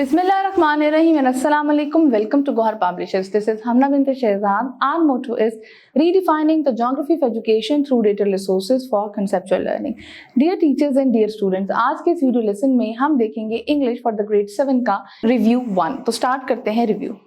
Bismillahirrahmanirrahim and Assalamu alaikum. Welcome to Gohar Publishers. This is Hamna bint Shehzad. Our motto is redefining the geography of education through data resources for conceptual learning. Dear teachers and dear students, आज के इस video lesson में हम देखेंगे English for the grade 7 का review 1. तो start करते हैं review.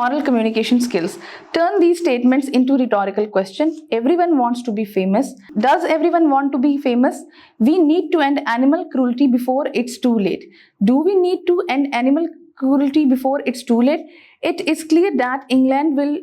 Oral communication skills. Turn these statements into rhetorical question. Everyone wants to be famous. Does everyone want to be famous? We need to end animal cruelty before it's too late. Do we need to end animal cruelty before it's too late? It is clear that England will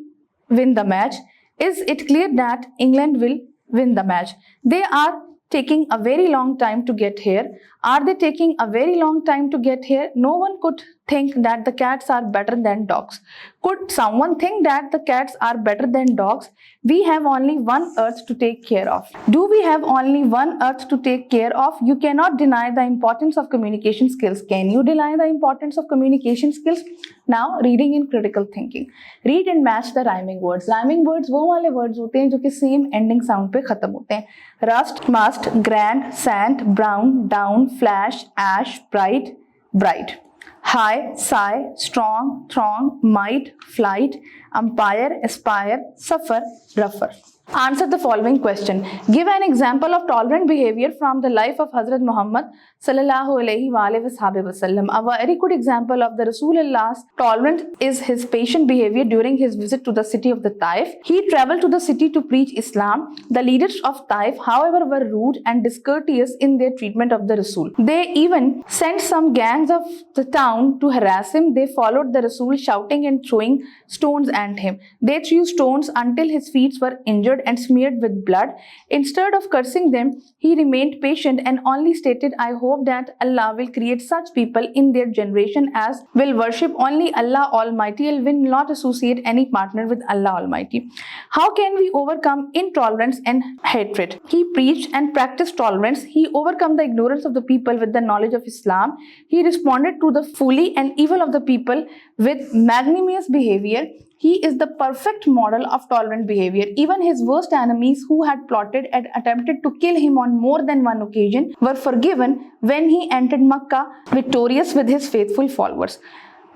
win the match. Is it clear that England will win the match? They are taking a very long time to get here. Are they taking a very long time to get here? No one could think that the cats are better than dogs. Could someone think that the cats are better than dogs? We have only one earth to take care of. Do we have only one earth to take care of? You cannot deny the importance of communication skills. Can you deny the importance of communication skills? Now, reading in critical thinking. Read and match the rhyming words. Rhyming words वो वाले words होते हैं जो कि same ending sound पे खत्म होते हैं. Rust, must, grand, sand, brown, down, flash, ash, bright, bright. High, sigh, strong, throng, might, flight, umpire, aspire, suffer, rougher. Answer the following question. Give an example of tolerant behavior from the life of Hazrat Muhammad sallallahu alaihi wasallam. A very good example of the Rasulullah's tolerance is his patient behavior during his visit to the city of the Taif. He traveled to the city to preach Islam. The leaders of Taif, however, were rude and discourteous in their treatment of the Rasul. They even sent some gangs of the town to harass him. They followed the Rasul, shouting and throwing stones at him. They threw stones until his feet were injured and smeared with blood. Instead of cursing them, he remained patient and only stated, I hope that Allah will create such people in their generation as will worship only Allah Almighty and will not associate any partner with Allah Almighty. How can we overcome intolerance and hatred? He preached and practiced tolerance. He overcome the ignorance of the people with the knowledge of Islam. He responded to the folly and evil of the people with magnanimous behavior. He is the perfect model of tolerant behavior. Even his worst enemies who had plotted and attempted to kill him on more than one occasion were forgiven when he entered Makkah victorious with his faithful followers.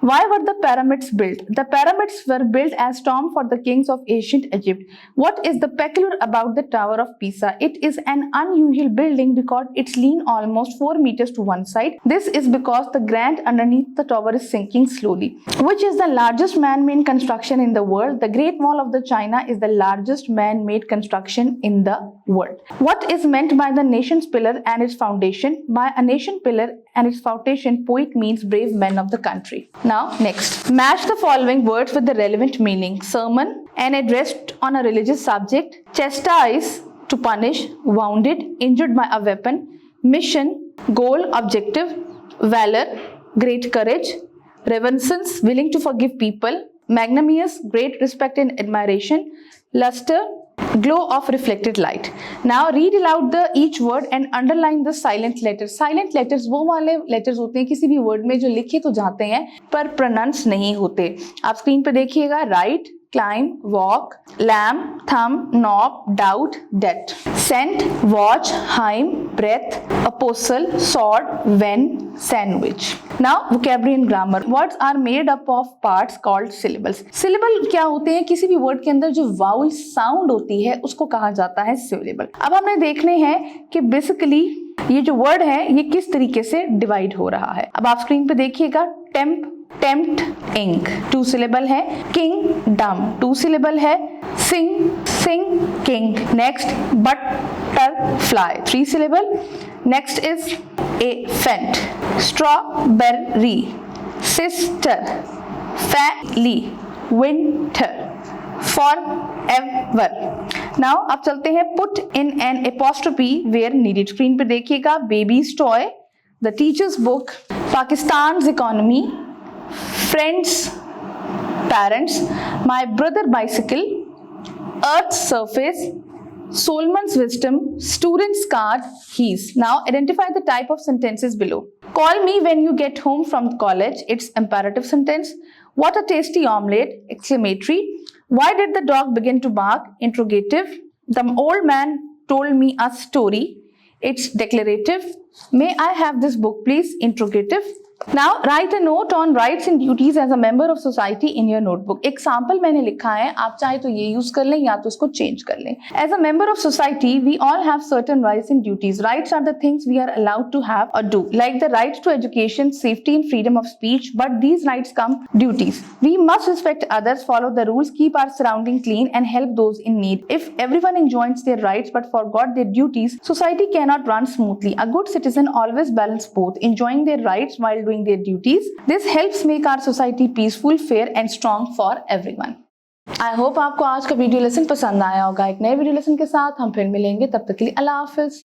Why were the pyramids built? The pyramids were built as tomb for the kings of ancient Egypt. What is the peculiar about the Tower of Pisa? It is an unusual building because it's lean almost 4 meters to one side. This is because the ground underneath the tower is sinking slowly. Which is the largest man-made construction in the world? The Great Wall of the China is the largest man-made construction in the world. What is meant by the nation's pillar and its foundation? By a nation pillar and its foundation, poet means brave men of the country. Now, next. Match the following words with the relevant meaning. Sermon, an address on a religious subject. Chastise, to punish. Wounded, injured by a weapon. Mission, goal, objective. Valor, great courage. Reverence, willing to forgive people. Magnanimous, great respect and admiration. Luster, glow of reflected light. Now read aloud the each word and underline the silent letters. Silent letters वो वाले letters होते हैं किसी भी word में जो लिखे तो जाते हैं पर pronounce नहीं होते. आप स्क्रीन पे देखिएगा. Write, climb, walk, lamb, thumb, knob, doubt, debt. Scent, watch, hymn, breath, apostle, sword, ven, sandwich. Now vocabulary and grammar. Words are made up of parts called syllables. Syllable क्या होते हैं? किसी भी word के अंदर जो vowel sound होती है उसको कहा जाता है syllable. अब हमने देखने हैं कि basically ये जो word है ये किस तरीके से divide हो रहा है. अब आप स्क्रीन पे देखिएगा. Temp, tempt, ink, 2 syllable है. King, dumb, 2 syllable है. Sing, sing, king. Next, butterfly, 3 syllable. Next is a fent, strawberry, sister, family, winter, forever. Now अब चलते हैं. Put in an apostrophe where needed. Screen पे देखिएगा. Baby's toy, the teacher's book, Pakistan's economy, friends, parents, my brother bicycle, earth's surface, Solomon's wisdom, student's card, his. Now identify the type of sentences below. Call me when you get home from college. It's imperative sentence. What a tasty omelette! Exclamatory. Why did the dog begin to bark? Interrogative. The old man told me a story. It's declarative. May I have this book, please? Interrogative. Now write a note on rights and duties as a member of society in your notebook. Example मैंने लिखा है, आप चाहे तो ये use कर लें या तो उसको चेंज कर लें. As a member of society, we all have certain rights and duties. Rights are the things we are allowed to have or do, like the right to education, safety and freedom of speech. But these rights come duties. We must respect others, follow the rules, keep our surrounding clean, and help those in need. If everyone enjoys their rights but forgot their duties, society cannot run smoothly. A good citizen always balances both, enjoying their rights while doing their duties. This helps make our society peaceful, fair and strong for everyone. I hope आपको आज का video lesson पसंद आया होगा. एक नए video lesson के साथ हम फिर मिलेंगे. तब तक के लिए अल्लाह हाफिज.